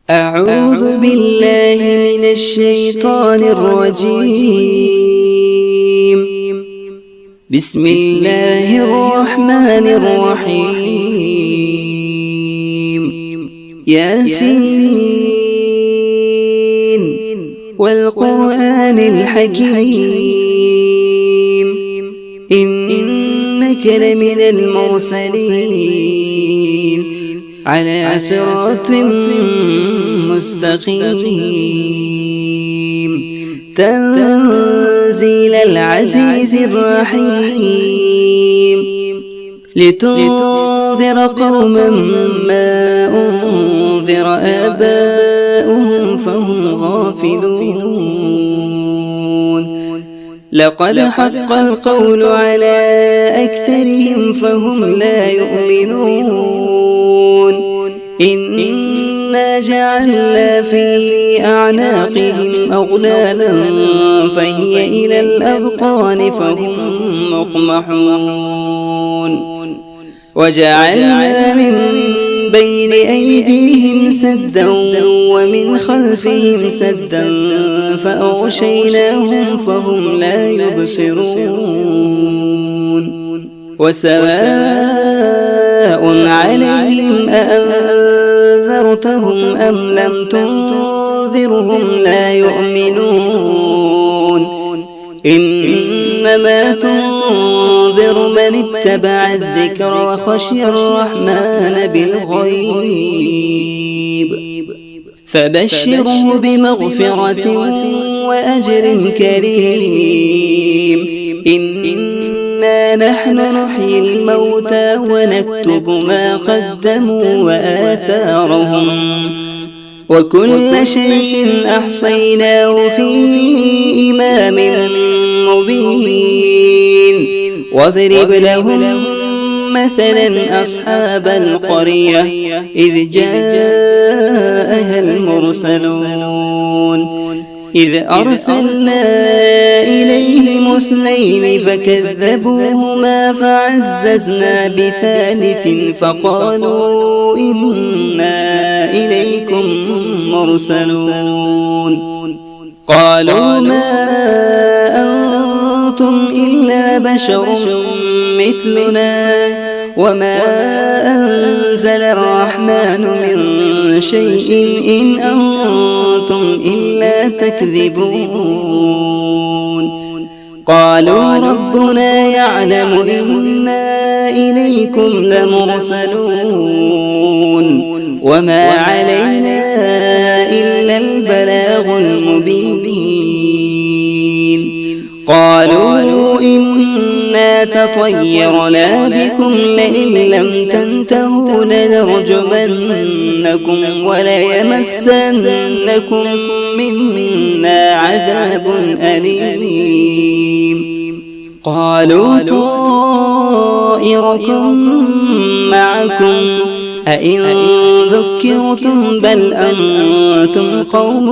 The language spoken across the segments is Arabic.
أعوذ بالله من الشيطان الرجيم. بسم الله الرحمن الرحيم. ياسين والقرآن الحكيم إنك لمن المرسلين على صراط مستقيم تنزيل العزيز الرحيم لتنذر قوما ما أنذر آباؤهم فهم غافلون لقد حق القول على أكثرهم فهم لا يؤمنون إنا جعلنا في أعناقهم أغلالا فهي إلى الأذقان فهم مقمحون وجعلنا من بين أيديهم سدا ومن خلفهم سدا فأغشيناهم فهم لا يبصرون وسواء عليهم أأنذرتهم أم لم تنذرهم لا يؤمنون إنما تنذر من اتبع الذكر وخشي الرحمن بالغيب فبشره بمغفرة وأجر كريم إنا نحن نحيي الموتى ونكتب ما قدموا وآثارهم وكل شيء أحصيناه في إمام مبين واضرب لهم مثلا أصحاب القرية إذ جاءها المرسلون إذ أرسلنا إليهم اثنين فكذبوهما فعززنا بثالث فقالوا إنا إليكم مرسلون قالوا ما أنتم إلا بشر مثلنا وما أنزل الرحمن من شيء إن أنتم إلا تكذبون قالوا ربنا يعلم إنا إليكم لمرسلون وما علينا إلا البلاغ المبين قالوا إنا تطيرنا بكم لئن لم تنتهوا لنرجمنكم وليمسنكم منا عذاب أليم قالوا طائركم معكم أئن ذكرتم بل أنتم قوم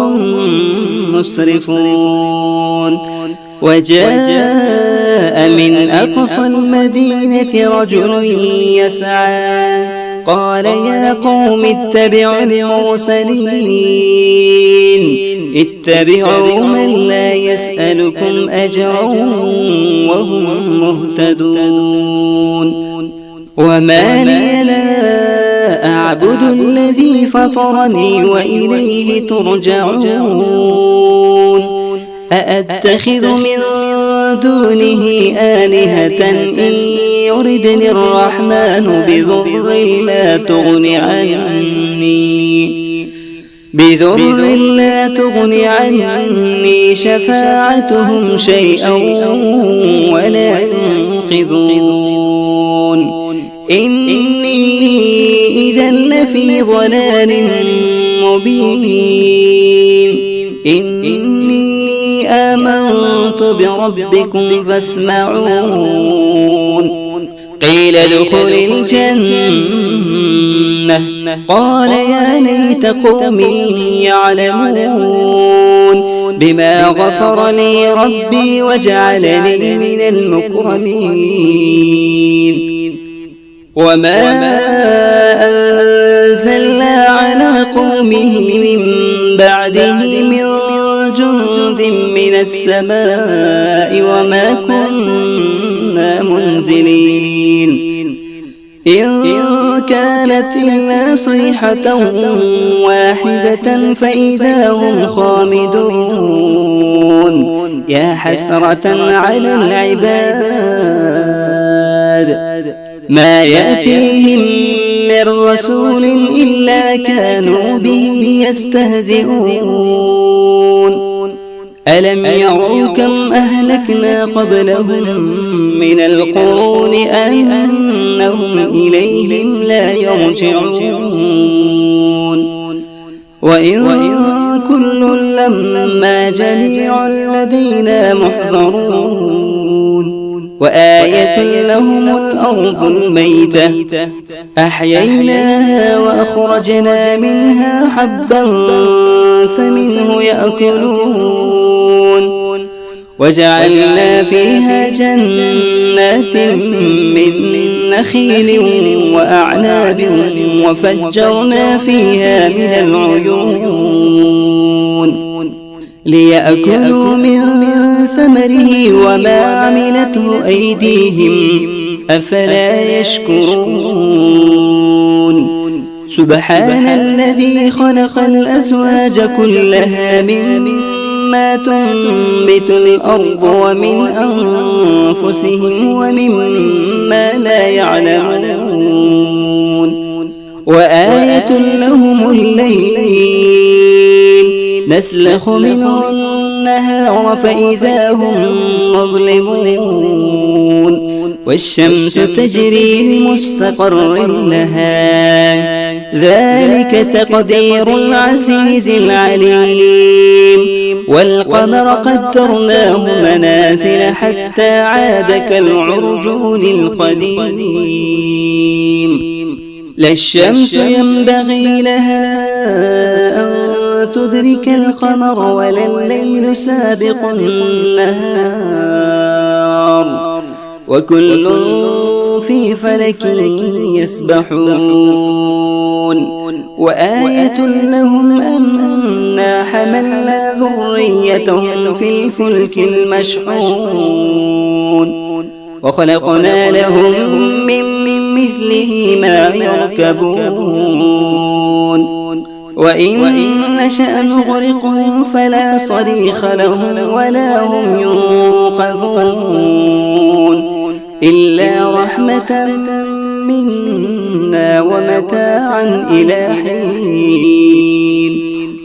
مسرفون وجاء من أقصى المدينة رجل يسعى قال يا قوم اتبعوا المرسلين اتبعوا من لا يسألكم أجرا وهم مهتدون وما لي لا أعبد الذي فطرني وإليه ترجعون أأتخذ من دونه آلهة إن يردني الرحمن بضر لا تغني عني شفاعتهم شيئا ولا ينقذون إني إذا لفي ضلال مبين إني آمنت بربكم فاسمعون قيل ادخل الجنة قال يا ليت قومي يعلمون بما غفر لي ربي وجعلني من المكرمين وما أنزلنا على قومه من بعده من جند من السماء وما كنا منزلين إن كانت إلا صيحة واحدة فإذا هم خامدون يا حسرة على العباد ما يأتيهم من رسول إلا كانوا به يستهزئون ألم يروا كم أهلكنا قبلهم من القرون أنهم إليهم لا يرجعون وإن كل لما جميع لدينا محضرون وآية لهم الأرض الميتة أحييناها وأخرجنا منها حبا فمنه يأكلون وجعلنا فيها جنات من نخيل وأعناب وفجرنا فيها من العيون ليأكلوا من ثمره وما عملته أيديهم أفلا يشكرون سبحان الذي خلق الأزواج كلها مما تنبت الأرض ومن أنفسهم ومما لا يعلمون وآية لهم الليل نسلخ منه النهار فإذا هم مظلمون والشمس تجري لمستقر لها ذلك تقدير العزيز العليم والقمر قدرناه منازل حتى عاد كالعرجون القديم لا الشمس ينبغي لها أن تدرك القمر ولا الليل سابق النهار وكل في فلك يسبحون وآية لهم أنا حملنا ذريتهم في الفلك المشحون وخلقنا لهم من مثله ما يركبون وإن نشأ نغرقهم فلا صريخ لهم ولا هم ينقذون إلا رحمة منا ومتاعا إلى حين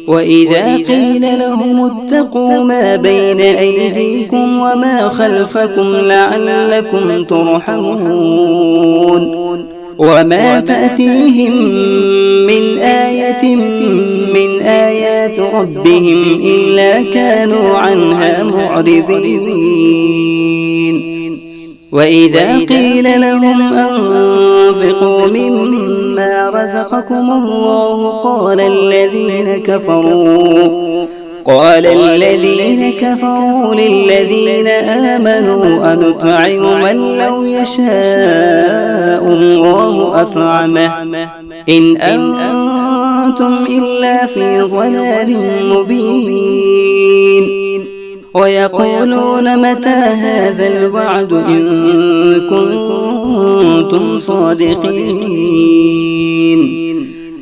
وإذا قيل لهم اتقوا ما بين أيديكم وما خلفكم لعلكم ترحمون وما تأتيهم من آية من آيات ربهم إلا كانوا عنها معرضين وإذا قيل لهم أنفقوا مما رزقكم الله قال الذين كفروا للذين آمنوا أنطعم من لو يشاء الله أطعمه إن أنتم إلا في ضلال مبين ويقولون متى هذا الوعد إن كنتم صادقين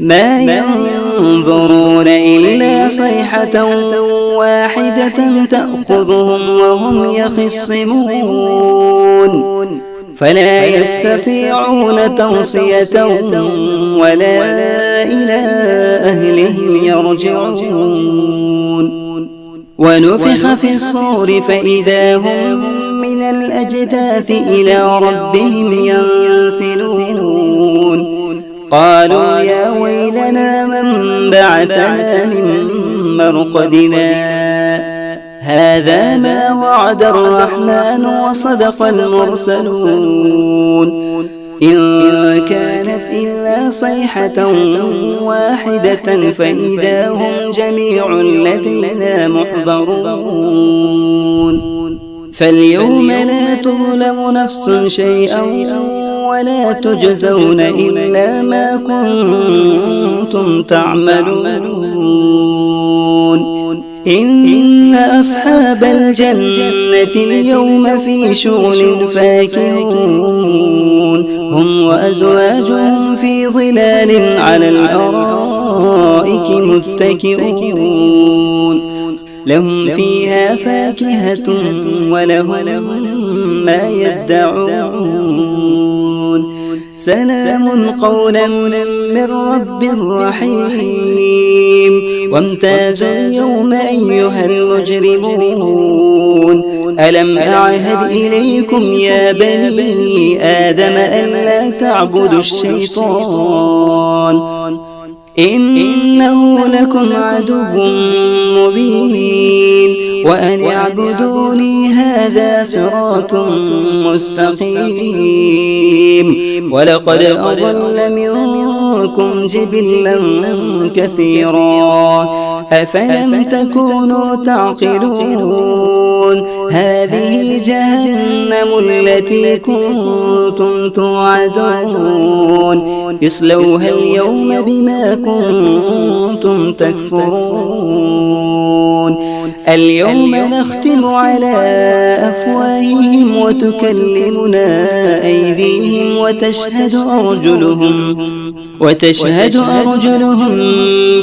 ما ينظرون إلا صيحة واحدة تأخذهم وهم يخصمون فلا يستطيعون توصية ولا إلى أهلهم يرجعون ونفخ في الصور فإذا هم من الأجداث إلى ربهم ينسلون قالوا يا ويلنا من بعثنا من مرقدنا هذا ما وعد الرحمن وصدق المرسلون إن كانت إلا صيحة واحدة فإذا هم جميع لدينا محضرون فاليوم لا تظلم نفس شيئا ولا تجزون إلا ما كنتم تعملون إن أصحاب الجنة اليوم في شغل فاكهون هم وأزواجهم في ظلال على الأرائك متكئون لهم فيها فاكهة ولهم ما يدعون سلام قولا من رب رحيم وامتازوا اليوم أيها المجرمون ألم أعهد إليكم يا بني آدم ألا تعبدوا الشيطان إنه لكم عدو مبين وأن اعبدوني هذا صراط مستقيم ولقد أضل منكم جبلا كثيرا أفلم تكونوا تعقلون هذه جهنم التي كنتم توعدون اصلوها اليوم بما كنتم تكفرون اليوم نختم على أفواههم وتكلمنا أيديهم وتشهد أرجلهم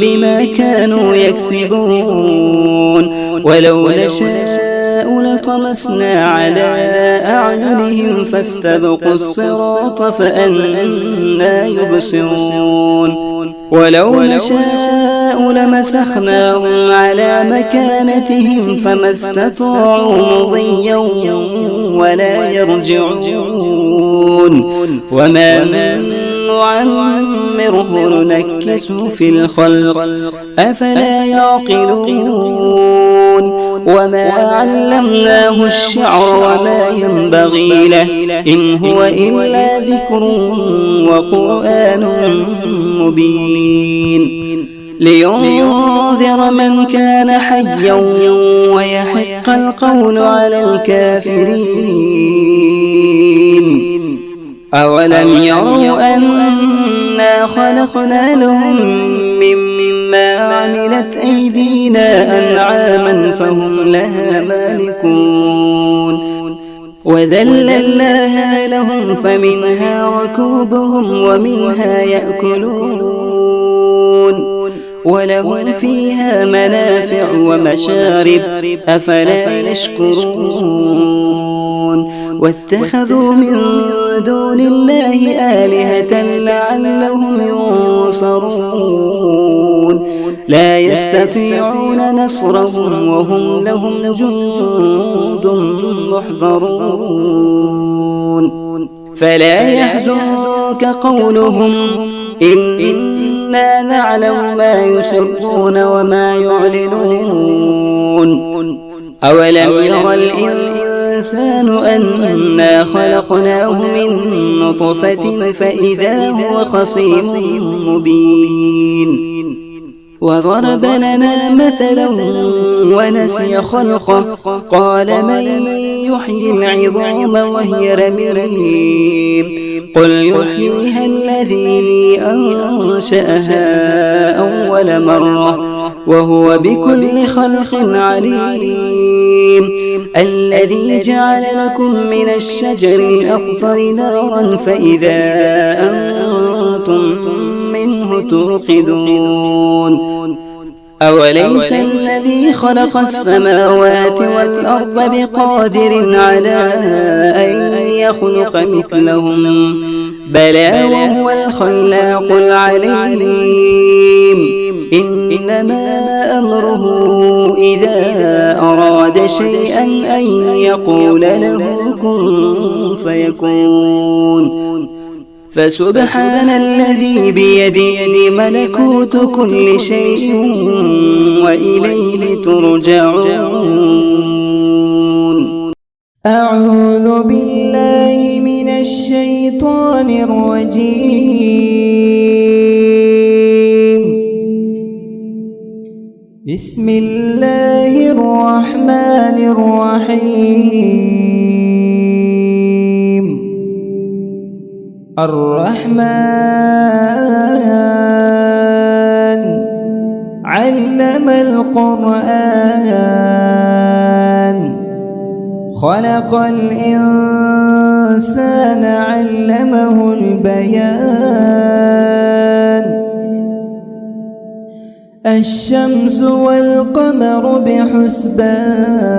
بما كانوا يكسبون ولو نشاء لطمسنا على أعينهم فاستبقوا الصراط فأنى يبصرون ولو نشاء لمسخناهم على مكانتهم فما استطاعوا مضيا ولا يرجعون وما من نعمره ننكسه في الخلق أفلا يعقلون وما علمناه الشعر وما ينبغي له إن هو إلا ذكر وقرآن مبين لينذر من كان حيا ويحق القول على الكافرين أولم يروا أنا خلقنا لهم مما عملت أيدينا أنعاما فهم لها مالكون وذللناها لهم فمنها ركوبهم ومنها يأكلون ولهم فيها منافع ومشارب أفلا يشكرون واتخذوا من دون الله آلهة لعلهم ينصرون لا يستطيعون نصرهم وهم لهم جند محضرون فلا يحزنك قولهم إنا نعلم ما يسرون وما يعلنون أولم ير الإنسان أنا خلقناه من نطفة فإذا هو خصيم مبين وضرب لنا مثلا ونسي خلقه قال من يحيي العظام وهي رميم قل يحييها الذي أنشأها أول مرة وهو بكل خلق عليم الذي جعل لكم من الشجر الأخضر نارا فإذا أنتم منه توقدون أوليس الذي خلق السماوات والأرض بقادر على أن يخلق مثلهم بلى وهو الخلاق العليم إنما أمره إذا أراد شيئا أن يقول له كن فيكون فسبحان الذي بيده ملكوت كل شيء وإليه ترجعون أعوذ بالله من الشيطان الرجيم بسم الله الرحمن الرحيم الرحمن علم القرآن خلق الإنسان علمه البيان الشمس والقمر بحسبان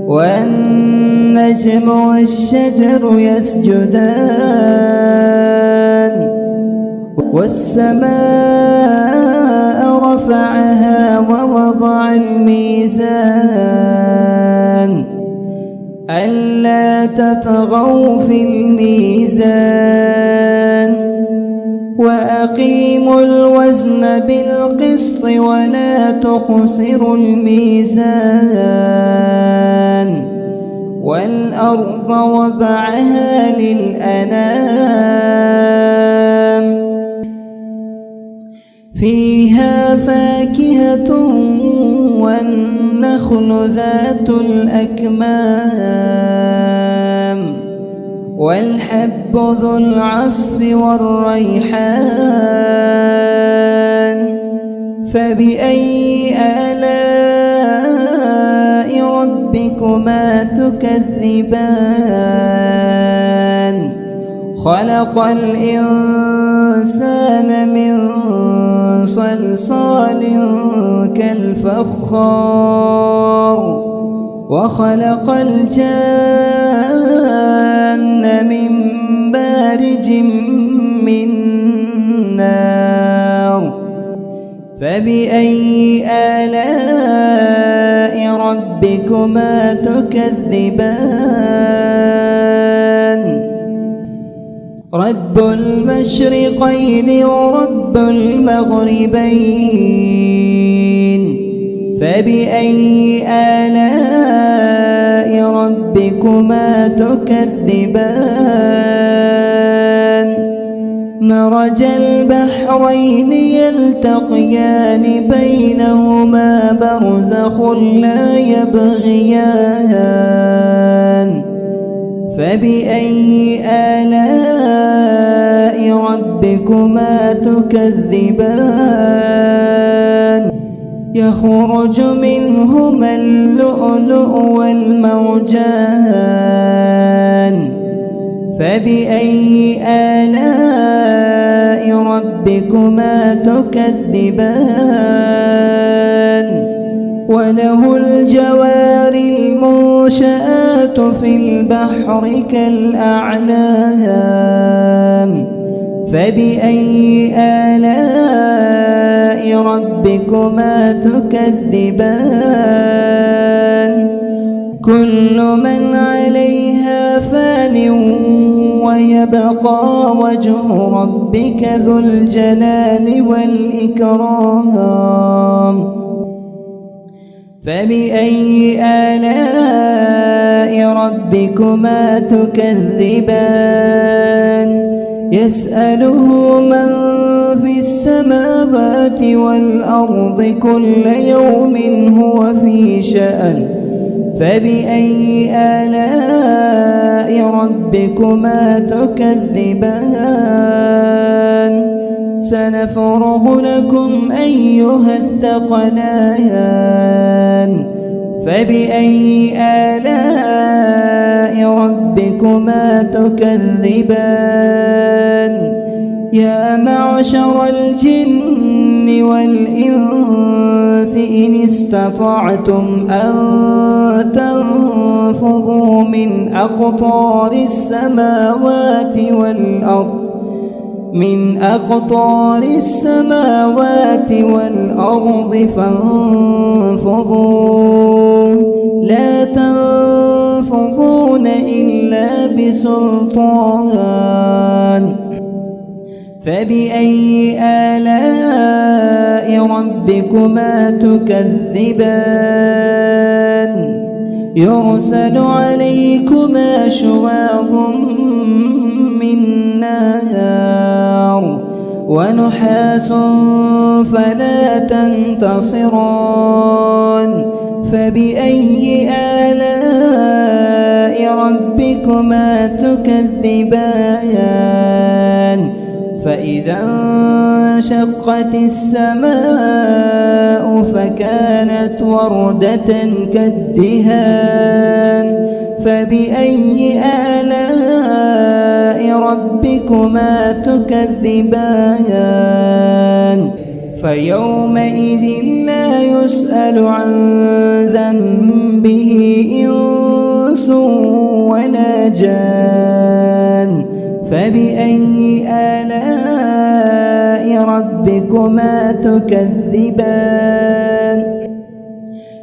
والنجم والشجر يسجدان والسماء رفعها ووضع الميزان ألا تطغوا في الميزان وأقيموا الوزن بالقسط ولا تخسروا الميزان والأرض وضعها للأنام فيها فاكهة والنخل ذات الأكمام والحب ذو العصف والريحان فبأي آلاء ربكما تكذبان خلق الإنسان من صلصال كالفخار وخلق الجان من مارج من نار فبأي آلاء ربكما تكذبان رب المشرقين ورب المغربين فبأي آلاء ربكما تكذبان مرج البحرين يلتقيان بينهما برزخ لا يبغيان فبأي آلاء ربكما تكذبان يخرج منهما اللؤلؤ والمرجان فبأي آلاء ربكما تكذبان وله الجوار المنشآت في البحر كالأعلام فبأي آلاء ربكما تكذبان كل من عليها فان ويبقى وجه ربك ذو الجلال والإكرام فبأي آلاء ربكما تكذبان يسأله من في السماوات والأرض كل يوم هو في شأن فبأي آلاء ربكما تكذبان سنفرغ لكم أيها الثقلان فبأي آلاء ربكما تكذبان يا معشر الجن والإنس إن استطعتم أن تنفذوا من أقطار السماوات والأرض فانفضوا لا تنفضون إلا بسلطان فبأي آلاء ربكما تكذبان يرسل عليكما شواظ من نار ونحاس فلا تنتصران فبأي آلاء ربكما تكذبان فإذا انشقت السماء فكانت وردة كالدهان فبأي آلاء ربكما تكذبان فيومئذ لا يسأل عن ذنبه إنس ولا جان فبأي آلاء ربكما تكذبان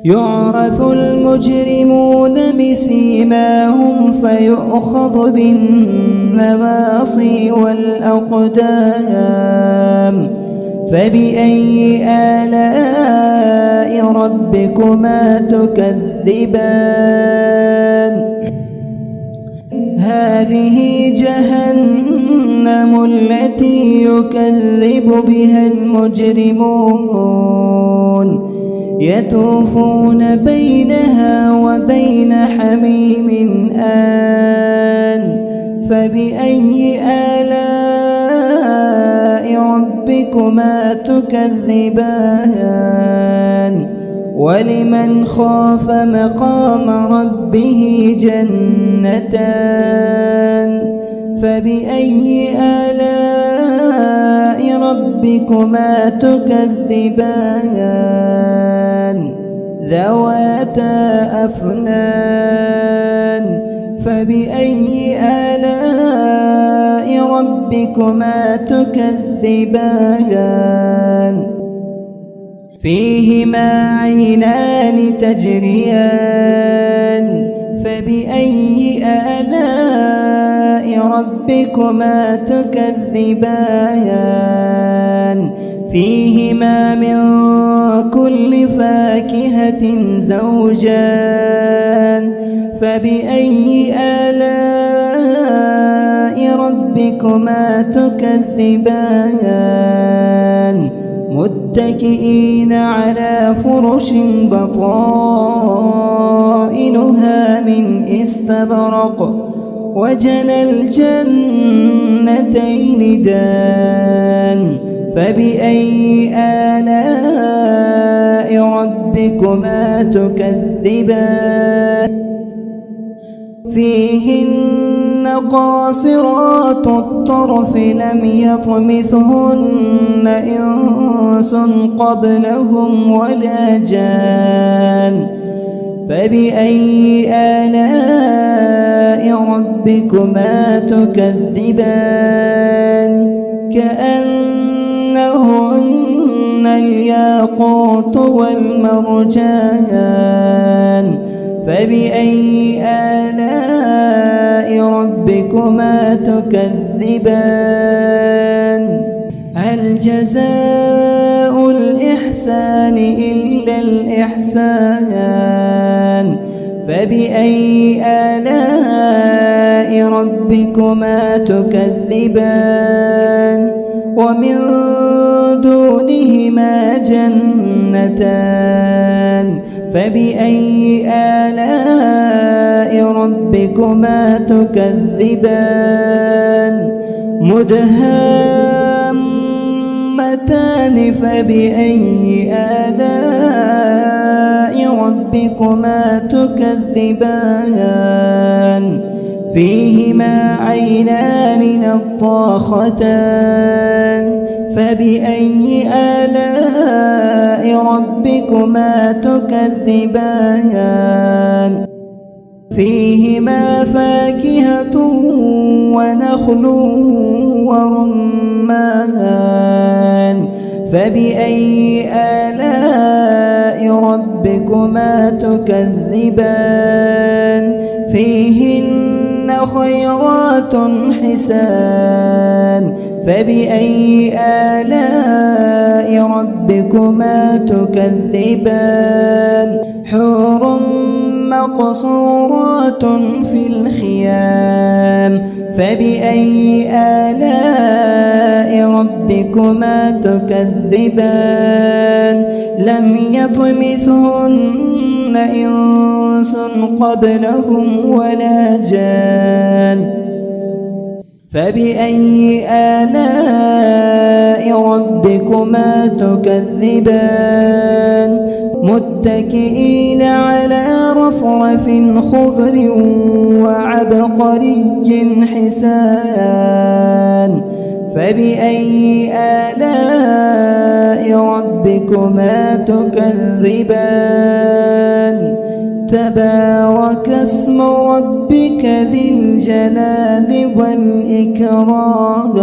يعرف المجرمون بسيماهم فيؤخذ بالنواصي والأقدام فبأي آلاء ربكما تكذبان هذه جهنم التي يكذب بها المجرمون يطوفون بينها وبين حميم آن فبأي آلاء ربكما تكذبان ولمن خاف مقام ربه جنتان فبأي آلاء ربكما تكذبان ذواتا أفنان فبأي آلاء ربكما تكذبان فيهما عينان تجريان فبأي آلاء ربكما تكذبان فيهما من كل فاكهة زوجان فبأي آلاء ربكما تكذبان متكئين على فرش بطائنها من استبرق وجنى الجنتين دان فبأي آلاء ربكما تكذبان فيهن قاصرات الطرف لم يطمثهن إنس قبلهم ولا جان فبأي آلاء ربكما تكذبان كأنهن الياقوت والمرجان فبأي آلاء ربكما تكذبان هل جزاء الإحسان إلا الإحسان فبأي آلاء ربكما تكذبان ومن دونهما جنتان فبأي آلاء ربكما تكذبان مدهامتان فبأي آلاء ربكما تكذبان فيهما عينان نضاختان فبأي آلاء ربكما تكذبان فيهما فاكهة ونخل ورمان فبأي آلاء ربكما تكذبان فيهن خيرات حسان فبأي آلاء ربكما تكذبان حور مقصورات في الخيام فبأي آلاء ربكما تكذبان لم يطمثهن إنس قبلهم ولا جان فبأي آلاء ربكما تكذبان متكئين على رفرف خضر وعبقري حسان فبأي آلاء ربكما تكذبان تبارك اسم ربك ذي الجلال والإكرام